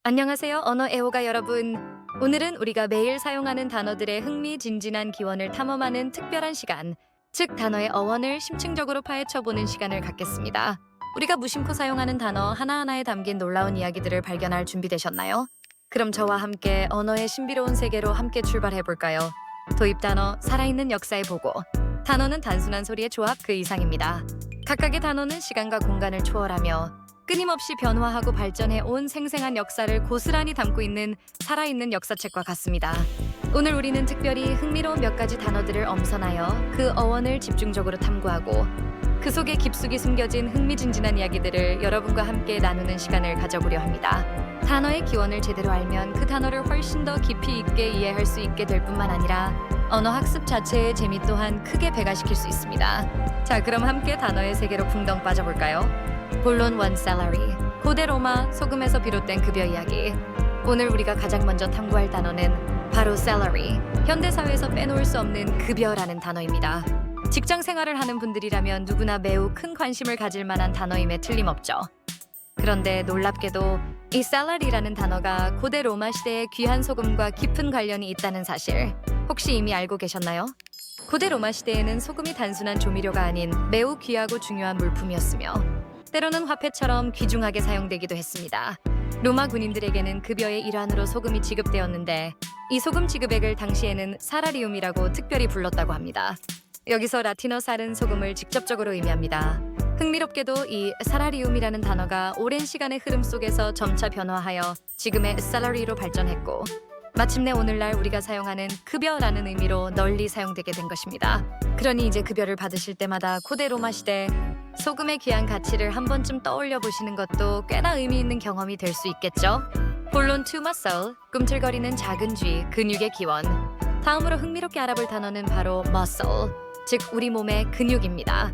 안녕하세요, 언어 애호가 여러분. 오늘은 우리가 매일 사용하는 단어들의 흥미진진한 기원을 탐험하는 특별한 시간, 즉 단어의 어원을 심층적으로 파헤쳐보는 시간을 갖겠습니다. 우리가 무심코 사용하는 단어 하나하나에 담긴 놀라운 이야기들을 발견할 준비되셨나요? 그럼 저와 함께 언어의 신비로운 세계로 함께 출발해볼까요? 도입 단어, 살아있는 역사의 보고. 단어는 단순한 소리의 조합 그 이상입니다. 각각의 단어는 시간과 공간을 초월하며 끊임없이 변화하고 발전해 온 생생한 역사를 고스란히 담고 있는 살아있는 역사책과 같습니다. 오늘 우리는 특별히 흥미로운 몇 가지 단어들을 엄선하여 그 어원을 집중적으로 탐구하고 그 속에 깊숙이 숨겨진 흥미진진한 이야기들을 여러분과 함께 나누는 시간을 가져보려 합니다. 단어의 기원을 제대로 알면 그 단어를 훨씬 더 깊이 있게 이해할 수 있게 될 뿐만 아니라 언어 학습 자체의 재미 또한 크게 배가시킬 수 있습니다. 자, 그럼 함께 단어의 세계로 풍덩 빠져볼까요? 본론 1 salary, 고대 로마 소금에서 비롯된 급여 이야기. 오늘 우리가 가장 먼저 탐구할 단어는 바로 salary, 현대 사회에서 빼놓을 수 없는 급여라는 단어입니다. 직장 생활을 하는 분들이라면 누구나 매우 큰 관심을 가질 만한 단어임에 틀림없죠. 그런데 놀랍게도 이 salary라는 단어가 고대 로마 시대의 귀한 소금과 깊은 관련이 있다는 사실 혹시 이미 알고 계셨나요? 고대 로마 시대에는 소금이 단순한 조미료가 아닌 매우 귀하고 중요한 물품이었으며 때로는 화폐처럼 귀중하게 사용되기도 했습니다. 로마 군인들에게는 급여의 일환으로 소금이 지급되었는데 이 소금 지급액을 당시에는 사라리움이라고 특별히 불렀다고 합니다. 여기서 라틴어 살은 소금을 직접적으로 의미합니다. 흥미롭게도 이 사라리움이라는 단어가 오랜 시간의 흐름 속에서 점차 변화하여 지금의 salary,로 발전했고 마침내 오늘날 우리가 사용하는 급여라는 의미로 널리 사용되게 된 것입니다. 그러니 이제 급여를 받으실 때마다 고대 로마 시대 소금의 귀한 가치를 한 번쯤 떠올려 보시는 것도 꽤나 의미 있는 경험이 될 수 있겠죠? 본론 2 muscle, 꿈틀거리는 작은 쥐, 근육의 기원. 다음으로 흥미롭게 알아볼 단어는 바로 muscle, 즉 우리 몸의 근육입니다.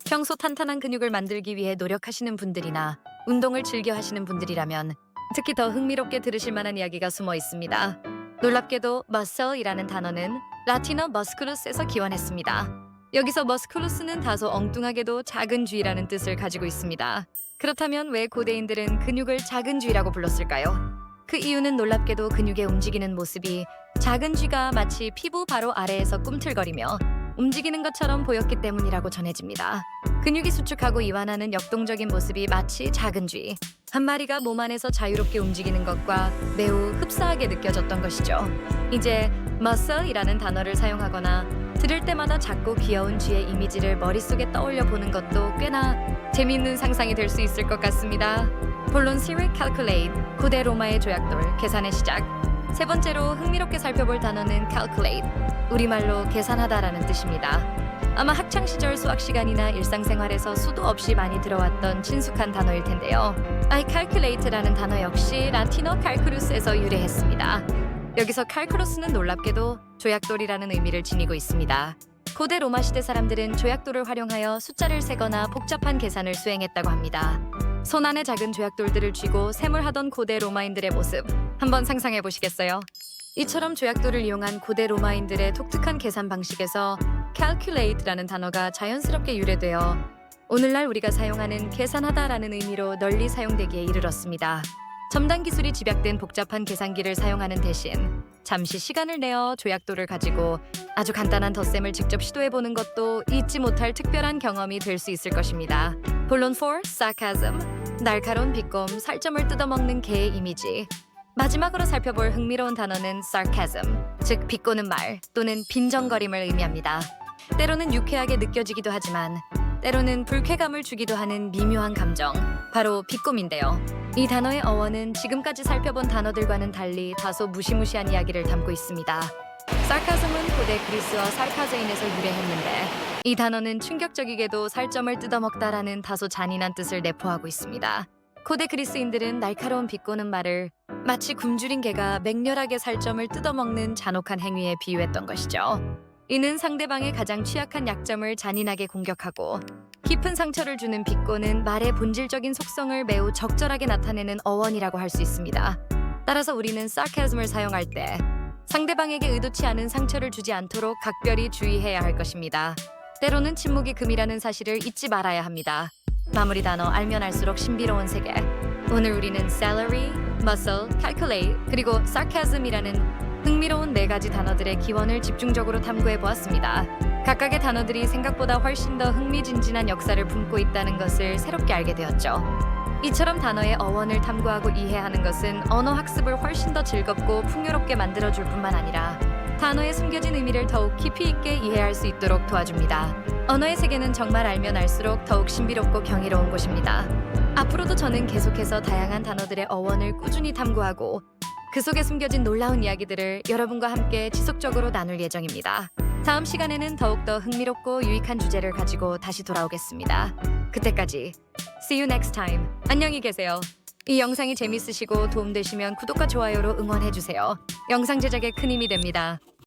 평소 탄탄한 근육을 만들기 위해 노력하시는 분들이나 운동을 즐겨 하시는 분들이라면 특히 더 흥미롭게 들으실 만한 이야기가 숨어 있습니다. 놀랍게도 muscle이라는 단어는 라틴어 musculus에서 기원했습니다. 여기서 musculus는 다소 엉뚱하게도 작은 쥐라는 뜻을 가지고 있습니다. 그렇다면 왜 고대인들은 근육을 작은 쥐라고 불렀을까요? 그 이유는 놀랍게도 근육의 움직이는 모습이 작은 쥐가 마치 피부 바로 아래에서 꿈틀거리며 움직이는 것처럼 보였기 때문이라고 전해집니다. 근육이 수축하고 이완하는 역동적인 모습이 마치 작은 쥐 한 마리가 몸 안에서 자유롭게 움직이는 것과 매우 흡사하게 느껴졌던 것이죠. 이제 muscle이라는 단어를 사용하거나 들을 때마다 작고 귀여운 쥐의 이미지를 머릿속에 떠올려 보는 것도 꽤나 재미있는 상상이 될 수 있을 것 같습니다. 본론 3 calculate, 고대 로마의 조약돌, 계산의 시작. 세 번째로 흥미롭게 살펴볼 단어는 calculate, 우리말로 계산하다라는 뜻입니다. 아마 학창시절 수학 시간이나 일상생활에서 수도 없이 많이 들어왔던 친숙한 단어일 텐데요. I calculate라는 단어 역시 라틴어 calculus에서 유래했습니다. 여기서 calculus는 놀랍게도 조약돌이라는 의미를 지니고 있습니다. 고대 로마 시대 사람들은 조약돌을 활용하여 숫자를 세거나 복잡한 계산을 수행했다고 합니다. 손안에 작은 조약돌들을 쥐고 셈을 하던 고대 로마인들의 모습 한번 상상해 보시겠어요? 이처럼 조약돌을 이용한 고대 로마인들의 독특한 계산 방식에서 calculate라는 단어가 자연스럽게 유래되어 오늘날 우리가 사용하는 계산하다라는 의미로 널리 사용되기에 이르렀습니다. 첨단 기술이 집약된 복잡한 계산기를 사용하는 대신 잠시 시간을 내어 조약돌을 가지고 아주 간단한 덧셈을 직접 시도해보는 것도 잊지 못할 특별한 경험이 될 수 있을 것입니다. 본론 4 sarcasm, 날카로운 비꼼, 살점을 뜯어먹는 개의 이미지. 마지막으로 살펴볼 흥미로운 단어는 sarcasm, 즉 비꼬는 말 또는 빈정거림을 의미합니다. 때로는 유쾌하게 느껴지기도 하지만 때로는 불쾌감을 주기도 하는 미묘한 감정, 바로 비꼼인데요. 이 단어의 어원은 지금까지 살펴본 단어들과는 달리 다소 무시무시한 이야기를 담고 있습니다. sarcasm은 고대 그리스어 살카제인에서 유래했는데 이 단어는 충격적이게도 살점을 뜯어먹다라는 다소 잔인한 뜻을 내포하고 있습니다. 고대 그리스인들은 날카로운 비꼬는 말을 마치 굶주린 개가 맹렬하게 살점을 뜯어먹는 잔혹한 행위에 비유했던 것이죠. 이는 상대방의 가장 취약한 약점을 잔인하게 공격하고 깊은 상처를 주는 비꼬는 말의 본질적인 속성을 매우 적절하게 나타내는 어원이라고 할 수 있습니다. 따라서 우리는 sarcasm을 사용할 때 상대방에게 의도치 않은 상처를 주지 않도록 각별히 주의해야 할 것입니다. 때로는 침묵이 금이라는 사실을 잊지 말아야 합니다. 마무리 단어 알면 알수록 신비로운 세계. 오늘 우리는 salary, muscle, calculate, 그리고 sarcasm이라는 흥미로운 4가지 단어들의 기원을 집중적으로 탐구해 보았습니다. 각각의 단어들이 생각보다 훨씬 더 흥미진진한 역사를 품고 있다는 것을 새롭게 알게 되었죠. 이처럼 단어의 어원을 탐구하고 이해하는 것은 언어 학습을 훨씬 더 즐겁고 풍요롭게 만들어줄 뿐만 아니라 단어의 숨겨진 의미를 더욱 깊이 있게 이해할 수 있도록 도와줍니다. 언어의 세계는 정말 알면 알수록 더욱 신비롭고 경이로운 곳입니다. 앞으로도 저는 계속해서 다양한 단어들의 어원을 꾸준히 탐구하고 그 속에 숨겨진 놀라운 이야기들을 여러분과 함께 지속적으로 나눌 예정입니다. 다음 시간에는 더욱더 흥미롭고 유익한 주제를 가지고 다시 돌아오겠습니다. 그때까지 See you next time. 안녕히 계세요. 이 영상이 재밌으시고 도움되시면 구독과 좋아요로 응원해주세요. 영상 제작에 큰 힘이 됩니다.